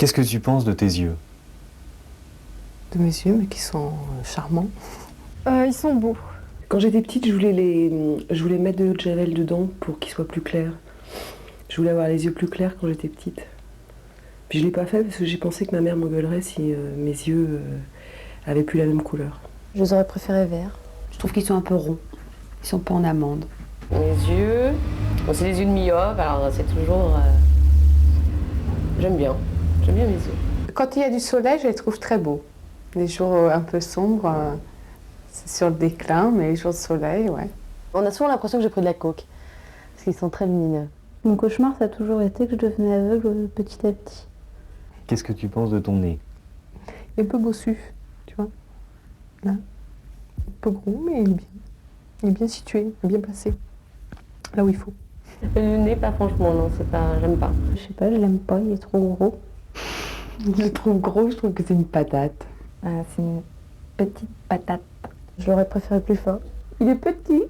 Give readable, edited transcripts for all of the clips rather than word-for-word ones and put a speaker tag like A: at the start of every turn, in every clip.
A: Qu'est-ce que tu penses de tes yeux?
B: De mes yeux, mais qui sont charmants.
C: Ils sont beaux.
B: Quand j'étais petite, je voulais mettre de l'eau de javel dedans pour qu'ils soient plus clairs. Je voulais avoir les yeux plus clairs quand j'étais petite. Puis je l'ai pas fait parce que j'ai pensé que ma mère m'engueulerait si mes yeux avaient plus la même couleur.
C: Je les aurais préférés verts.
D: Je trouve qu'ils sont un peu ronds. Ils sont pas en amande.
E: Mes yeux, bon, c'est des yeux de myope, alors c'est toujours... J'aime bien mes yeux.
B: Quand il y a du soleil, je les trouve très beaux. Les jours un peu sombres, c'est sur le déclin, mais les jours de soleil, ouais.
E: On a souvent l'impression que j'ai pris de la coke, parce qu'ils sont très lumineux.
F: Mon cauchemar, ça a toujours été que je devenais aveugle petit à petit.
A: Qu'est-ce que tu penses de ton nez?
B: Il est un peu bossu, tu vois. Là. Un peu gros, mais il est bien. Il est bien situé, il est bien placé. Là où il faut.
E: Le nez, pas franchement, non, c'est pas... j'aime pas.
F: Je sais pas, je l'aime pas, il est trop gros.
B: Je le trouve gros, je trouve que c'est une patate.
F: C'est une petite patate. Je l'aurais préféré plus fort.
B: Il est petit,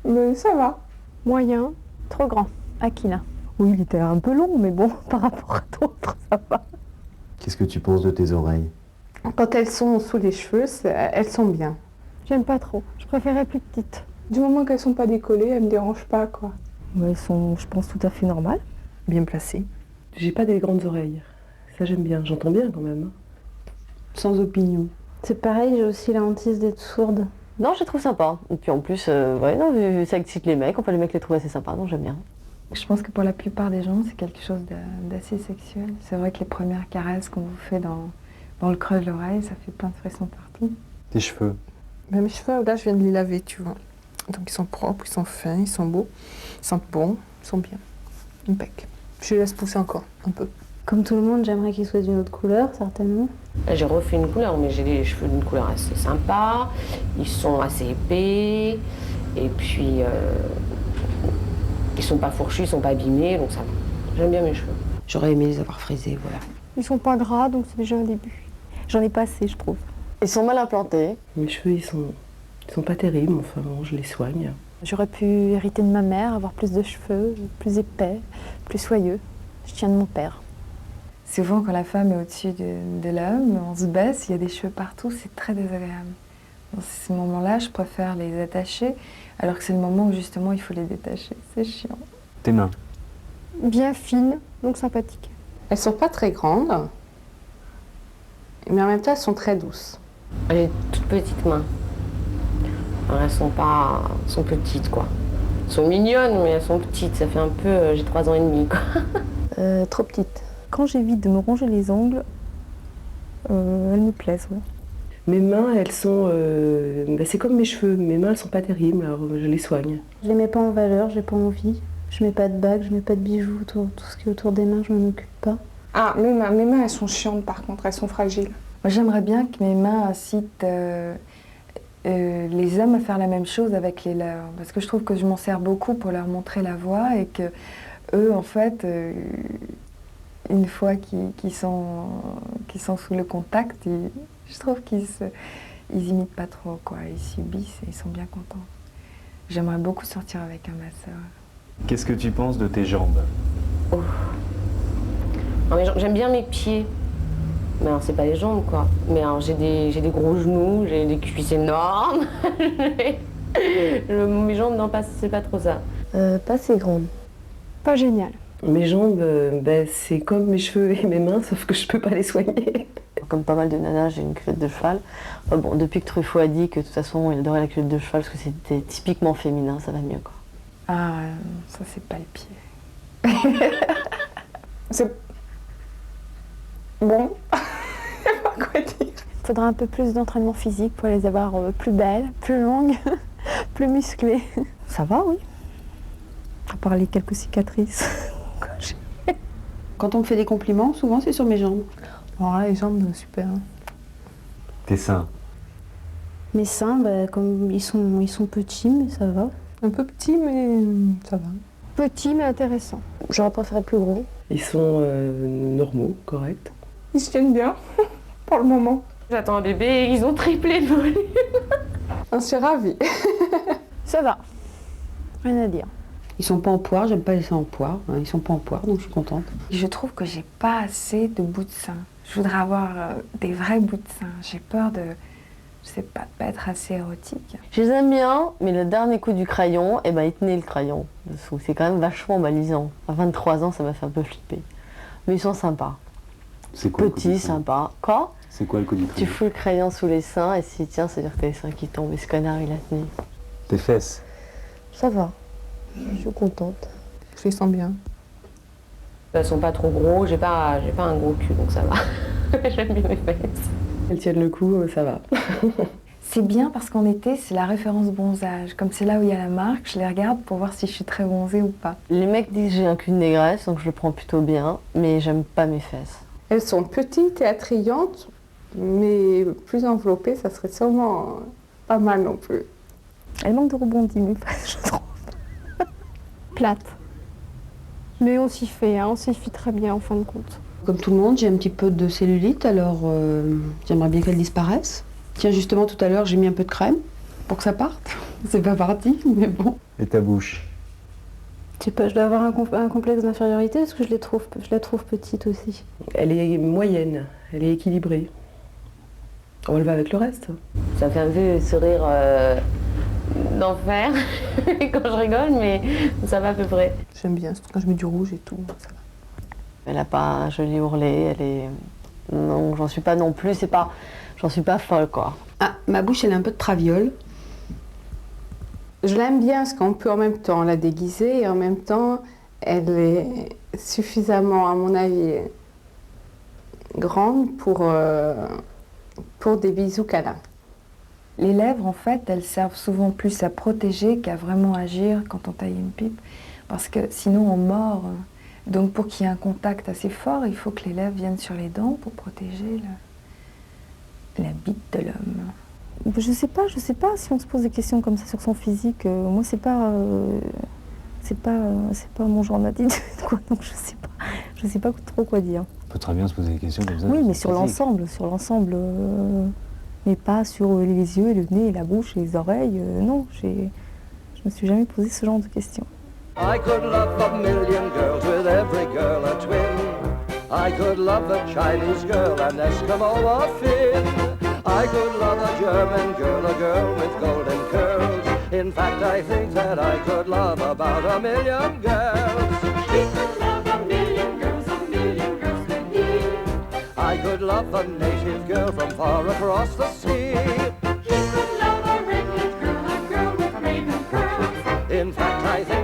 B: mais ça va.
C: Moyen, trop grand. Aquina.
F: Oui, il était un peu long, mais bon, par rapport à d'autres, ça va.
A: Qu'est-ce que tu penses de tes oreilles?
B: Quand elles sont sous les cheveux, elles sont bien.
C: J'aime pas trop. Je préférais plus petites.
G: Du moment qu'elles sont pas décollées, elles me dérangent pas, quoi.
F: Elles sont, je pense, tout à fait normales.
B: Bien placées. J'ai pas des grandes oreilles. Ça, j'aime bien. J'entends bien quand même.
D: Sans opinion.
F: C'est pareil, j'ai aussi la hantise d'être sourde.
E: Non, je les trouve sympas. Et puis en plus, ouais, non, ça excite les mecs, enfin les mecs les trouvent assez sympas, donc j'aime bien.
H: Je pense que pour la plupart des gens, c'est quelque chose d'assez sexuel. C'est vrai que les premières caresses qu'on vous fait dans le creux de l'oreille, ça fait plein de frissons partout.
A: Tes cheveux?
B: Mais mes cheveux, là, je viens de les laver, tu vois. Donc ils sont propres, ils sont fins, ils sont beaux, ils sentent bon, ils sont bien. Impec. Je les laisse pousser encore, un peu.
F: Comme tout le monde, j'aimerais qu'ils soient d'une autre couleur, certainement.
E: Là, j'ai refait une couleur, mais j'ai les cheveux d'une couleur assez sympa, ils sont assez épais, et puis ils sont pas fourchus, ils sont pas abîmés, donc ça va. J'aime bien mes cheveux.
D: J'aurais aimé les avoir frisés, voilà.
C: Ils sont pas gras, donc c'est déjà un début.
F: J'en ai pas assez, je trouve.
E: Ils sont mal implantés.
B: Mes cheveux, ils sont pas terribles, enfin bon, je les soigne.
C: J'aurais pu hériter de ma mère, avoir plus de cheveux, plus épais, plus soyeux. Je tiens de mon père.
H: Souvent, quand la femme est au-dessus de l'homme, on se baisse, il y a des cheveux partout, c'est très désagréable. Dans ces moments-là, je préfère les attacher, alors que c'est le moment où justement il faut les détacher. C'est chiant.
A: Tes mains?
C: Bien fines, donc sympathiques.
B: Elles sont pas très grandes, mais en même temps, elles sont très douces.
E: J'ai toutes petites mains. Alors, elles sont petites, quoi. Elles sont mignonnes, mais elles sont petites. Ça fait un peu... j'ai 3 ans et demi, quoi.
F: Trop petite. Quand j'évite de me ronger les ongles, elles me plaisent, ouais.
B: Mes mains, elles sont... c'est comme mes cheveux. Mes mains, elles sont pas terribles, alors je les soigne.
F: Je les mets pas en valeur, j'ai pas envie. Je mets pas de bagues, je mets pas de bijoux. Tout ce qui est autour des mains, je m'en occupe pas.
G: Ah, mes mains, elles sont chiantes par contre, elles sont fragiles.
H: Moi, j'aimerais bien que mes mains incitent les hommes à faire la même chose avec les leurs. Parce que je trouve que je m'en sers beaucoup pour leur montrer la voie et que eux, en fait, une fois qu'ils sont sous le contact, je trouve qu'ils imitent pas trop, quoi. Ils subissent et ils sont bien contents. J'aimerais beaucoup sortir avec un masseur.
A: Qu'est-ce que tu penses de tes jambes?
E: Oh. Non, mais j'aime bien mes pieds. Mais alors, c'est pas les jambes, quoi. Mais alors, j'ai des gros genoux, j'ai des cuisses énormes. Mes jambes, non, c'est pas trop ça.
F: Pas assez grande.
C: Pas génial.
B: Mes jambes, c'est comme mes cheveux et mes mains, sauf que je peux pas les soigner.
E: Comme pas mal de nanas, j'ai une culotte de cheval. Bon, depuis que Truffaut a dit que de toute façon, il adorait la culotte de cheval parce que c'était typiquement féminin, ça va mieux, quoi.
H: Ah, ça c'est pas le pied.
G: C'est... Bon, je sais pas quoi dire.
C: Il faudra un peu plus d'entraînement physique pour les avoir plus belles, plus longues, plus musclées.
F: Ça va, oui. À part les quelques cicatrices.
D: Quand on me fait des compliments, souvent c'est sur mes jambes.
B: Bon, là, les jambes, super.
A: Tes seins?
F: Mes seins, comme ils sont petits, mais ça va.
B: Un peu petits, mais ça va.
C: Petit mais intéressant.
F: J'aurais préféré plus gros.
B: Ils sont normaux, corrects.
G: Ils se tiennent bien, pour le moment.
E: J'attends un bébé et ils ont triplé le volume.
G: On s'est ravis.
C: Ça va. Rien à dire.
D: Ils sont pas en poire, j'aime pas les seins en poire. Ils sont pas en poire, donc je suis contente.
H: Je trouve que j'ai pas assez de bouts de sein. Je voudrais avoir des vrais bouts de sein. J'ai peur de, je sais pas, de pas être assez érotique.
E: Je les aime bien, mais le dernier coup du crayon, eh ben, il tenait le crayon dessous. C'est quand même vachement balisant. À 23 ans, ça m'a fait un peu flipper. Mais ils sont sympas.
A: C'est quoi le coup
E: Petits,
A: du crayon?
E: sympas. Quoi?
A: C'est quoi le coup du
E: Tu
A: crayon?
E: fous le crayon sous les seins et s'il tient, ça veut dire que t'as les seins qui tombent. Et ce connard, il a tenu.
A: Tes fesses?
E: Ça va. Je suis contente.
G: Je les sens bien.
E: Elles sont pas trop gros, j'ai pas un gros cul, donc ça va. J'aime bien mes fesses.
B: Elles tiennent le coup, ça va.
H: C'est bien parce qu'en été, c'est la référence bronzage. Comme c'est là où il y a la marque, je les regarde pour voir si je suis très bronzée ou pas.
E: Les mecs disent que j'ai un cul de négresse, donc je le prends plutôt bien, mais j'aime pas mes fesses.
G: Elles sont petites et attrayantes, mais plus enveloppées, ça serait sûrement pas mal non plus.
F: Elle manque de rebondis, mes fesses, je trouve. Plate. Mais on s'y fait, hein, on s'y fait très bien en fin de compte.
D: Comme tout le monde, j'ai un petit peu de cellulite, alors j'aimerais bien qu'elle disparaisse. Tiens, justement, tout à l'heure, j'ai mis un peu de crème pour que ça parte. C'est pas parti, mais bon.
A: Et ta bouche?
F: Je sais pas, je dois avoir un complexe d'infériorité parce que je la trouve petite aussi.
B: Elle est moyenne, elle est équilibrée. On le va avec le reste.
E: Ça fait un peu sourire d'enfer quand je rigole, mais ça va à peu près.
G: J'aime bien, surtout quand je mets du rouge et tout, ça va.
E: Elle a pas un joli ourlet, elle est... Non, j'en suis pas non plus, j'en suis pas folle, quoi.
D: Ah, ma bouche, elle a un peu de traviole.
G: Je l'aime bien parce qu'on peut en même temps la déguiser et en même temps, elle est suffisamment, à mon avis, grande pour des bisous câlins.
H: Les lèvres, en fait, elles servent souvent plus à protéger qu'à vraiment agir quand on taille une pipe. Parce que sinon, on mord. Donc, pour qu'il y ait un contact assez fort, il faut que les lèvres viennent sur les dents pour protéger la bite de l'homme.
F: Je sais pas si on se pose des questions comme ça sur son physique. Moi, c'est pas mon genre d'attitude, quoi. Donc je sais pas trop quoi dire.
A: On peut très bien se poser des questions comme ça.
F: Oui, mais sur l'ensemble, mais pas sur les yeux, le nez, la bouche, les oreilles. Non, je me suis jamais posé ce genre de questions.
I: I could love a million girls with every girl a twin. I could love a Chinese girl, an Eskimo or Finn. I could love a German girl, a girl with golden curls. In fact, I think that I could love about a million girls. He could love a million girls with me. I could love a native girl from far across the sea. He could love a redhead girl, a girl with raven curls. In fact, I think